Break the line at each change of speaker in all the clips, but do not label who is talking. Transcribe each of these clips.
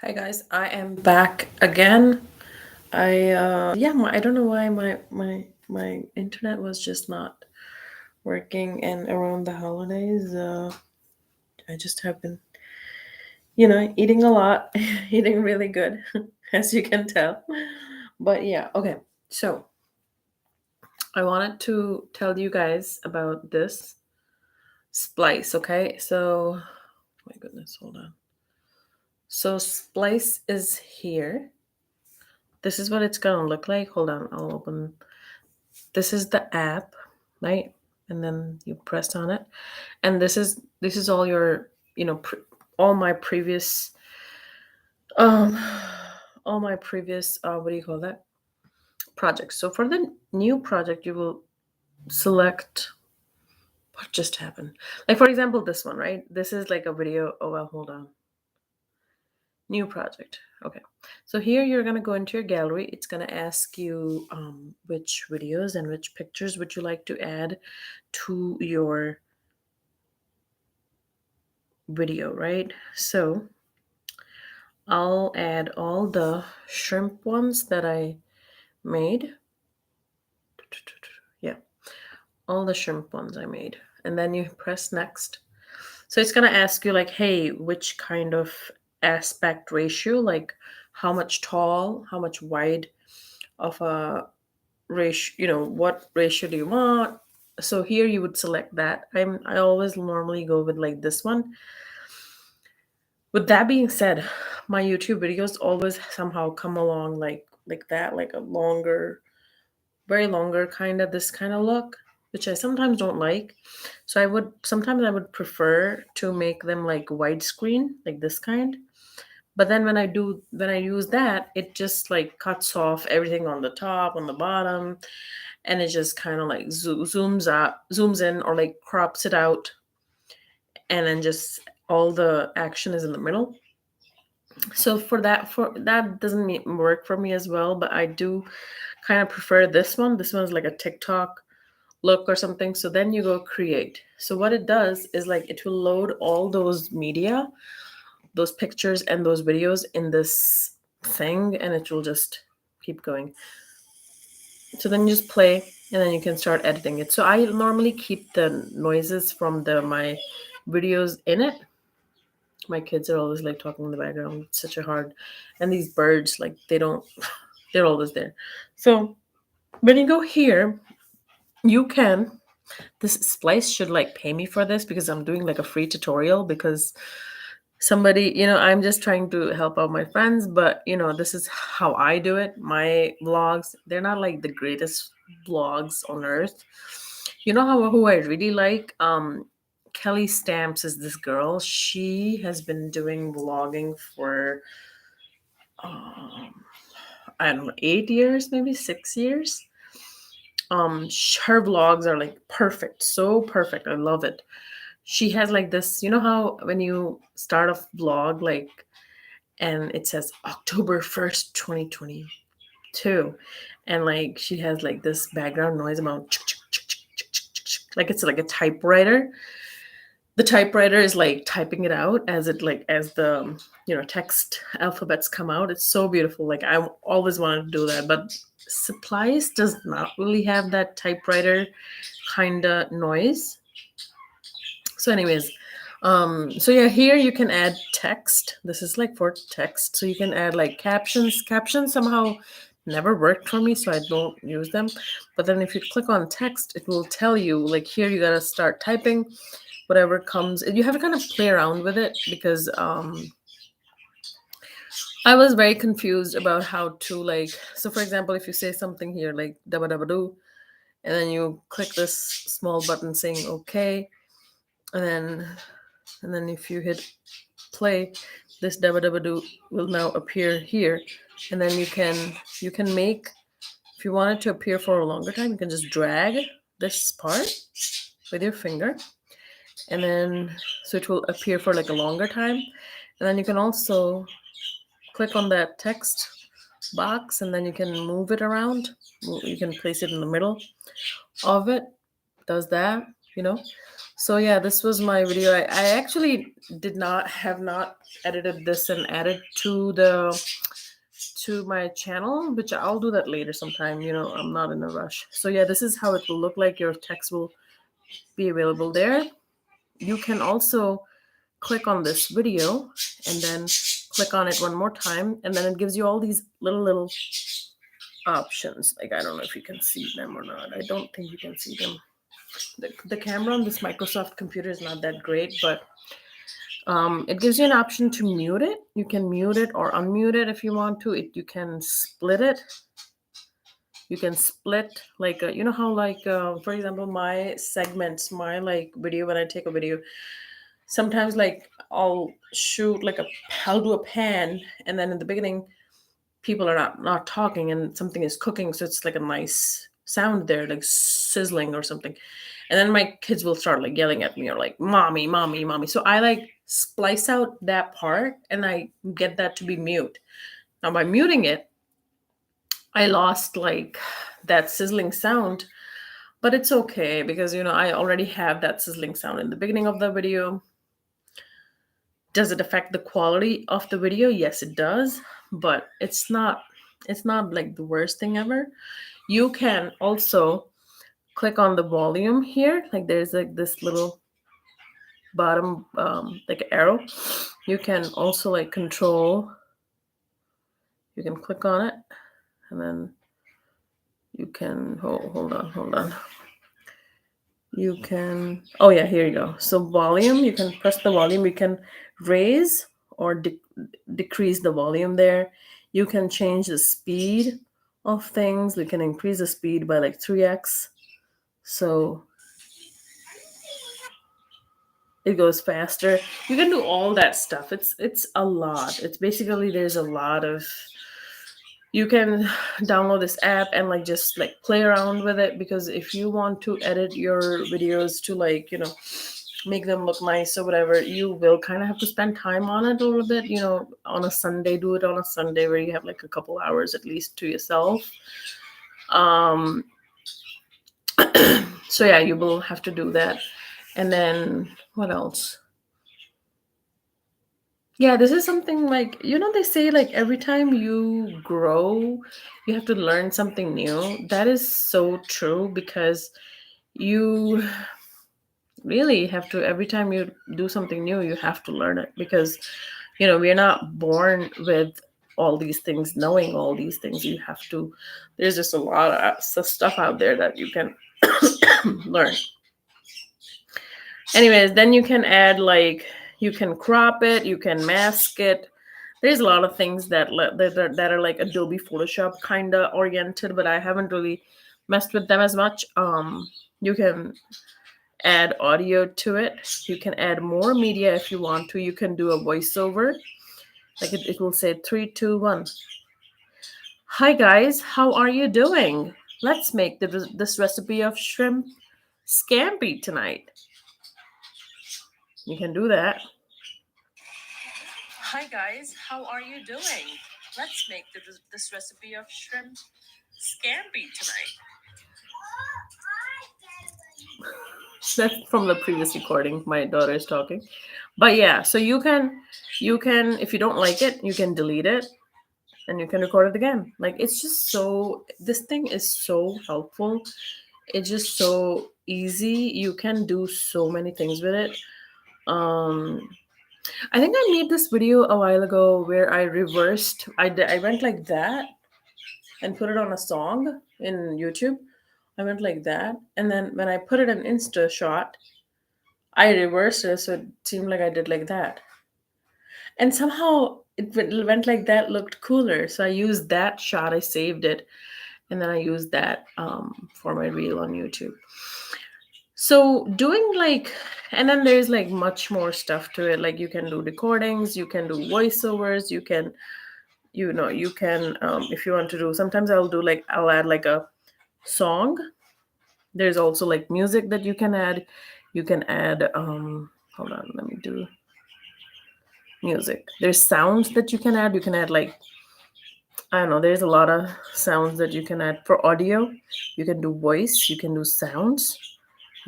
Hi guys, I am back again. I don't know why my internet was just not working, and around the holidays I just have been eating a lot, eating really good as you can tell. But yeah, okay. So, I wanted to tell you guys about this Splice, okay? So, my goodness, hold on. So, Splice is here. This is what it's gonna look like. Hold on, I'll open. This is the app, right? And then you press on it, and this is all your, all my previous, um, all my previous, what do you call that? Projects. So for the new project, you will select what just happened. Like for example, this one, right? This is like a video. Oh well, hold on. New project. Okay. So here you're going to go into your gallery. It's going to ask you which videos and which pictures would you like to add to your video, right? So I'll add all the shrimp ones that I made. Yeah, all the shrimp ones I made. And then you press next. So it's going to ask you, like, hey, which kind of aspect ratio, like how much tall, how much wide of a ratio, what ratio do you want? So here you would select that. I always normally go with like this one. With that being said, my YouTube videos always somehow come along like that, like a longer, very longer kind of this kind of look, which I sometimes don't like. So I would prefer to make them like widescreen, like this kind. But then when I use that, it just like cuts off everything on the top, on the bottom, and it just kind of like zooms in, or like crops it out, and then just all the action is in the middle. So for that doesn't work for me as well, but I do kind of prefer this one. This one's like a TikTok look or something. So then you go create. So what it does is like it will load all those media, those pictures and those videos in this thing, and it will just keep going. So then you just play, and then you can start editing it. So I normally keep the noises from the my videos in it. My kids are always like talking in the background. It's such a hard, and these birds, like, they don't, they're always there. So when you go here, you can, this Splice should like pay me for this because I'm doing like a free tutorial, because somebody, I'm just trying to help out my friends, but this is how I do it. My vlogs, they're not like the greatest vlogs on earth. You know how who I really like? Kelly Stamps is this girl. She has been doing vlogging for um I don't know, 8 years, maybe 6 years. Her vlogs are like perfect, so perfect. I love it. She has like this, you know how when you start a vlog, like, and it says October 1st, 2022, and like she has like this background noise about like it's like a typewriter. The typewriter is like typing it out as it, like, as the text alphabets come out. It's so beautiful. Like, I always wanted to do that, but Supplies does not really have that typewriter kind of noise. So anyways, so yeah, here you can add text. This is like for text, so you can add like captions somehow never worked for me, so I don't use them. But then if you click on text, it will tell you, like, here you gotta start typing whatever comes. You have to kind of play around with it, because I was very confused about how to, like, so for example, if you say something here like dabba dabba do, and then you click this small button saying okay, and then if you hit play, this dabba dabba do will now appear here. And then you can make, if you want it to appear for a longer time, you can just drag this part with your finger, and then so it will appear for like a longer time. And then you can also click on that text box, and then you can move it around. You can place it in the middle of it. Does that, you know So yeah, this was my video. I actually have not edited this and added to my channel, which I'll do that later sometime. I'm not in a rush. So yeah, this is how it will look like. Your text will be available there. You can also click on this video and then click on it one more time, and then it gives you all these little options. Like, I don't know if you can see them or not. I don't think you can see them. The camera on this Microsoft computer is not that great, but it gives you an option to mute it. You can mute it or unmute it if you want to. You can split it. You can split, like, you know how, like, for example, my segments, my like video, when I take a video, sometimes like I'll do a pan, and then in the beginning people are not talking and something is cooking, so it's like a nice sound there, like sizzling or something, and then my kids will start like yelling at me or like mommy, mommy, mommy. So I like splice out that part and I get that to be mute. Now by muting it, I lost like that sizzling sound, but it's okay because I already have that sizzling sound in the beginning of the video. Does it affect the quality of the video? Yes, it does, but it's not like the worst thing ever. You can also click on the volume here, like there's like this little bottom like arrow. You can also like control, you can click on it, and then you can hold on. You can, oh yeah, here you go. So volume, you can press the volume. You can raise or decrease the volume there. You can change the speed of things. We can increase the speed by like 3x. So it goes faster. You can do all that stuff. It's a lot. It's basically, there's a lot of, you can download this app and like just like play around with it, because if you want to edit your videos to like make them look nice or whatever, you will kind of have to spend time on it a little bit. On a Sunday, do it on a Sunday where you have like a couple hours at least to yourself. um so yeah, you will have to do that. And then what else? Yeah, this is something like, they say like every time you grow, you have to learn something new. That is so true, because you really have to, every time you do something new, you have to learn it, because, we're not born with all these things, knowing all these things. You have to, there's just a lot of stuff out there that you can learn. Anyways, then you can add like, you can crop it, you can mask it. There's a lot of things that are like Adobe Photoshop kind of oriented, but I haven't really messed with them as much. You can add audio to it. You can add more media if you want to. You can do a voiceover, like it will say 3, 2, 1. Hi guys, how are you doing? Let's make this recipe of shrimp scampi tonight. You can do that. Hi guys, how are you doing? Let's make this recipe of shrimp scampi tonight. That's from the previous recording. My daughter is talking. But yeah, so you can, if you don't like it, you can delete it and you can record it again. Like, it's just so, this thing is so helpful. It's just so easy. You can do so many things with it. I think I made this video a while ago where I reversed, I went like that and put it on a song in YouTube. I went like that, and then when I put it in Insta shot, I reversed it, so it seemed like I did like that. And somehow it went like that, looked cooler. So I used that shot, I saved it, and then I used that for my reel on YouTube. So doing like, and then there's like much more stuff to it. Like, you can do recordings, you can do voiceovers, you can, if you want to do, sometimes I'll add like a song. There's also like music that you can add. You can add, hold on, let me do music. There's sounds that you can add. You can add like, I don't know, there's a lot of sounds that you can add for audio. You can do voice, you can do sounds.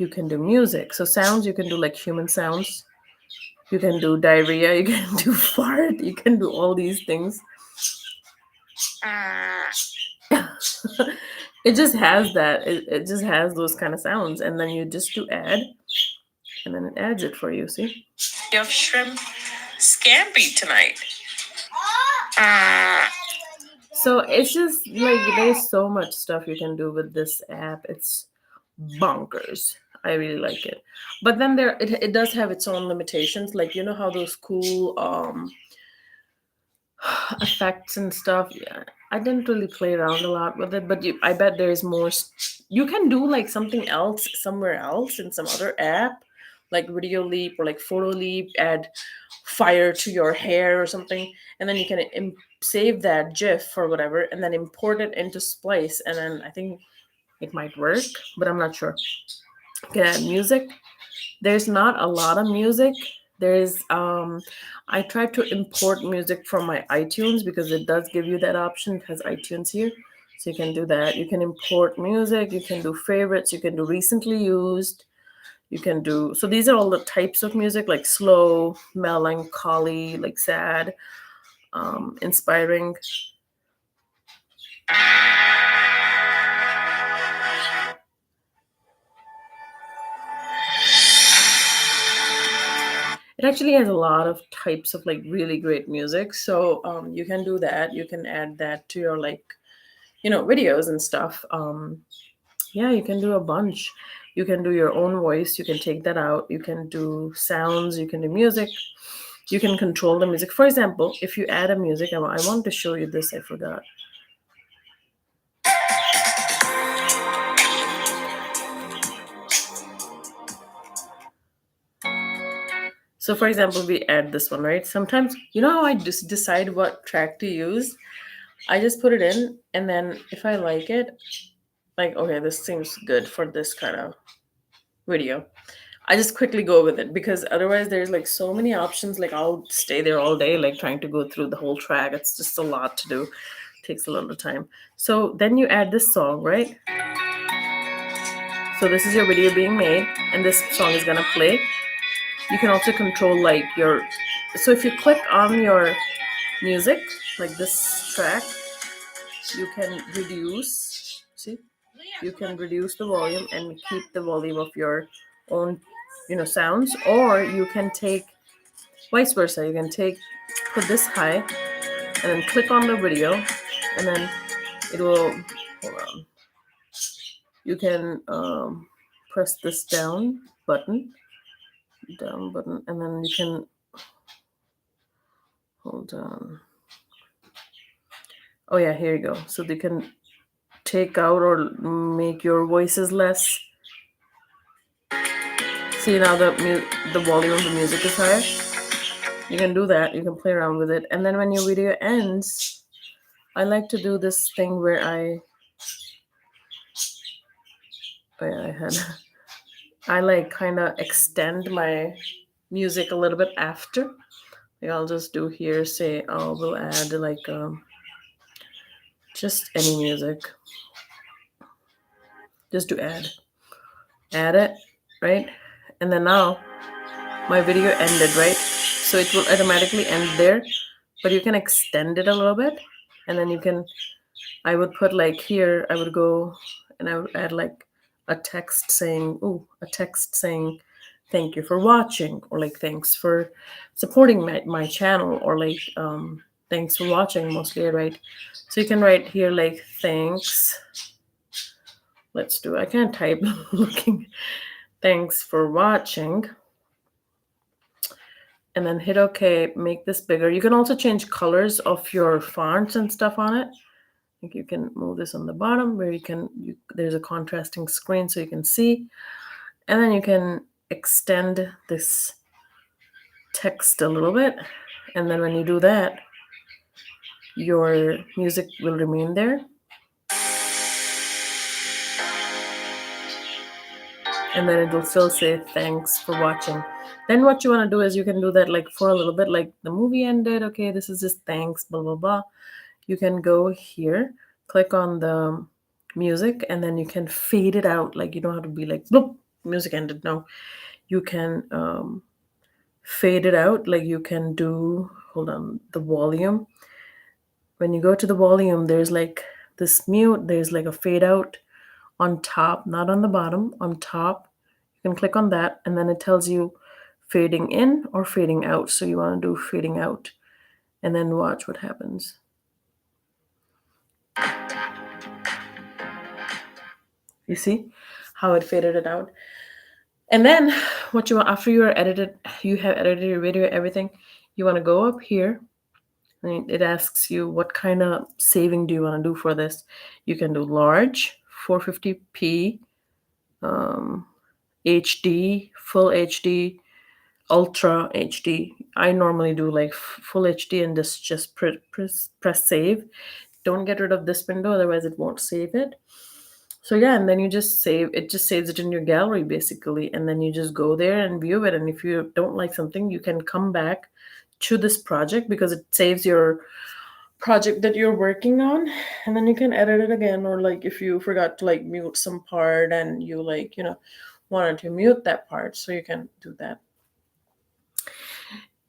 You can do music. So sounds, you can do like human sounds. You can do diarrhea. You can do fart. You can do all these things. It just has that. It just has those kind of sounds. And then you just do add. And then it adds it for you, see? You have shrimp scampi tonight. So it's just like there's so much stuff you can do with this app. It's bonkers. I really like it. But then it does have its own limitations. Like you know how those cool effects and stuff. Yeah, I didn't really play around a lot with it, but I bet there's more. You can do like something else somewhere else in some other app, like Video Leap or like Photo Leap. Add fire to your hair or something, and then you can save that GIF or whatever, and then import it into Splice, and then I think it might work, but I'm not sure. You can add music. There's not a lot of music. There's I tried to import music from my iTunes because it does give you that option. It has iTunes here. So you can do that. You can import music, you can do favorites, you can do recently used, you can do so these are all the types of music like slow, melancholy, like sad, inspiring. It actually has a lot of types of like really great music. So you can do that. You can add that to your like, videos and stuff. Yeah, you can do a bunch. You can do your own voice. You can take that out. You can do sounds. You can do music. You can control the music. For example, if you add a music, I want to show you this. I forgot. So, for example, we add this one, right? Sometimes, you know how I just decide what track to use? I just put it in, and then if I like it, like, okay, this seems good for this kind of video, I just quickly go with it because otherwise there's like so many options. Like, I'll stay there all day, like trying to go through the whole track. It's just a lot to do, takes a lot of time. So then you add this song, right? So this is your video being made, and this song is gonna play. You can also control like so if you click on your music, like this track, you can reduce, see, you can reduce the volume and keep the volume of your own, sounds, or you can take vice versa. You can put this high and then click on the video, and then it will, hold on, you can press this down button, and then you can, hold on. Oh yeah, here you go. So they can take out or make your voices less. See, now the volume of the music is higher. You can do that. You can play around with it. And then when your video ends, I like to do this thing where I like kind of extend my music a little bit after. Like I'll just do here, say, we'll add like just any music. Just to add it, right? And then now my video ended, right? So it will automatically end there, but you can extend it a little bit, and then I would put like here, I would go and I would add like a text saying thank you for watching, or like thanks for supporting my channel, or like thanks for watching, mostly I write. So you can write here like thanks. I can't type looking. Thanks for watching. And then hit OK, make this bigger. You can also change colors of your fonts and stuff on it. I think you can move this on the bottom where there's a contrasting screen so you can see. And then you can extend this text a little bit. And then when you do that, your music will remain there. And then it will still say thanks for watching. Then what you want to do is you can do that like for a little bit, like the movie ended. Okay, this is just thanks, blah, blah, blah. You can go here, click on the music, and then you can fade it out. Like you don't have to be like, bloop, music ended. No, you can fade it out. Like you can do, hold on, the volume. When you go to the volume, there's like this mute, there's like a fade out on top, not on the bottom, on top. You can click on that, and then it tells you fading in or fading out. So you want to do fading out, and then watch what happens. You see how it faded it out? And then what you want after you have edited your video, everything, you want to go up here and it asks you what kind of saving do you want to do for this. You can do large, 450p, HD, full HD, ultra HD. I normally do like full HD and just press save. Don't get rid of this window, otherwise it won't save it. So yeah, and then you just save it, just saves it in your gallery basically, and then you just go there and view it. And if you don't like something, you can come back to this project because it saves your project that you're working on, and then you can edit it again. Or like if you forgot to like mute some part and you like, wanted to mute that part, so you can do that.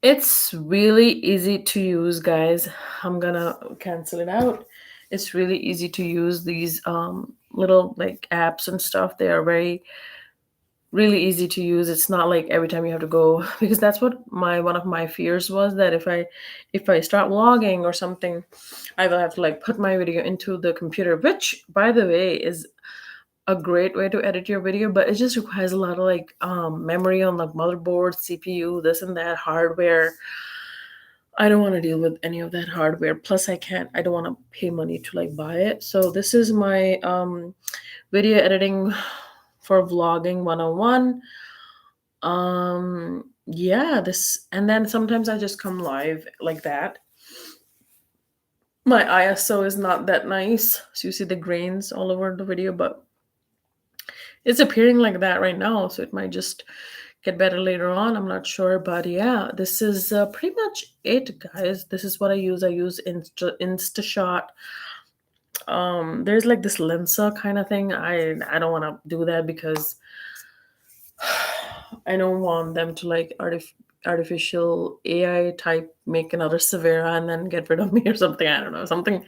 It's really easy to use, guys. I'm gonna cancel it out. It's really easy to use these little like apps and stuff. They are very really easy to use. It's not like every time you have to go, because that's what one of my fears was, that if I start vlogging or something, I will have to like put my video into the computer, which by the way is a great way to edit your video, but it just requires a lot of like memory on the motherboard, CPU, this and that, hardware. I don't want to deal with any of that hardware. Plus I don't want to pay money to like buy it. So this is my video editing for vlogging 101. Yeah, this, and then sometimes I just come live like that. My ISO is not that nice, so you see the grains all over the video, but it's appearing like that right now, so it might just get better later on. I'm not sure, but yeah, this is pretty much it, guys. This is what I use. I use InstaShot. There's like this Lensa kind of thing. I don't want to do that because I don't want them to like artificial AI type make another Severa and then get rid of me or something. I don't know, something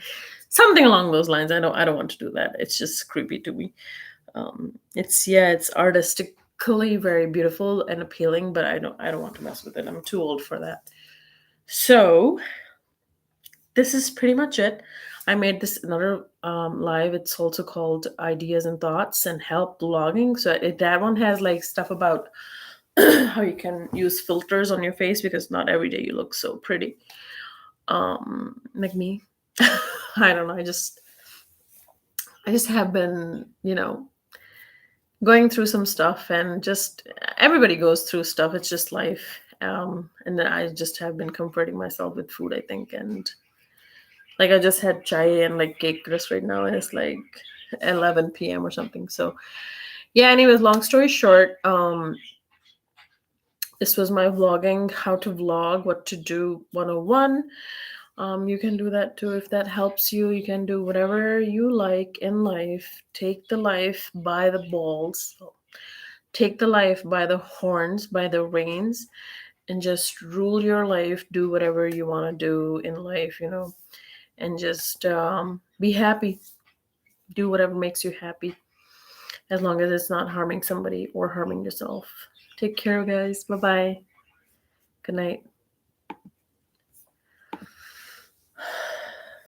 along those lines. I don't want to do that. It's just creepy to me. It's artistically very beautiful and appealing, but I don't want to mess with it. I'm too old for that. So this is pretty much it. I made this another live. It's also called Ideas and Thoughts and Help Blogging. So that one has like stuff about how you can use filters on your face, because not every day you look so pretty. Like me. I don't know. I just have been, going through some stuff, and just everybody goes through stuff. It's just life. And then I just have been comforting myself with food, I think. And like I just had chai and like cake just right now, and it's like 11 p.m. or something. So yeah, anyways, long story short, this was my vlogging, how to vlog, what to do 101. You can do that too if that helps you. You can do whatever you like in life. Take the life by the balls. Take the life by the horns, by the reins, and just rule your life. Do whatever you want to do in life, and just be happy. Do whatever makes you happy, as long as it's not harming somebody or harming yourself. Take care, guys. Bye-bye. Good night.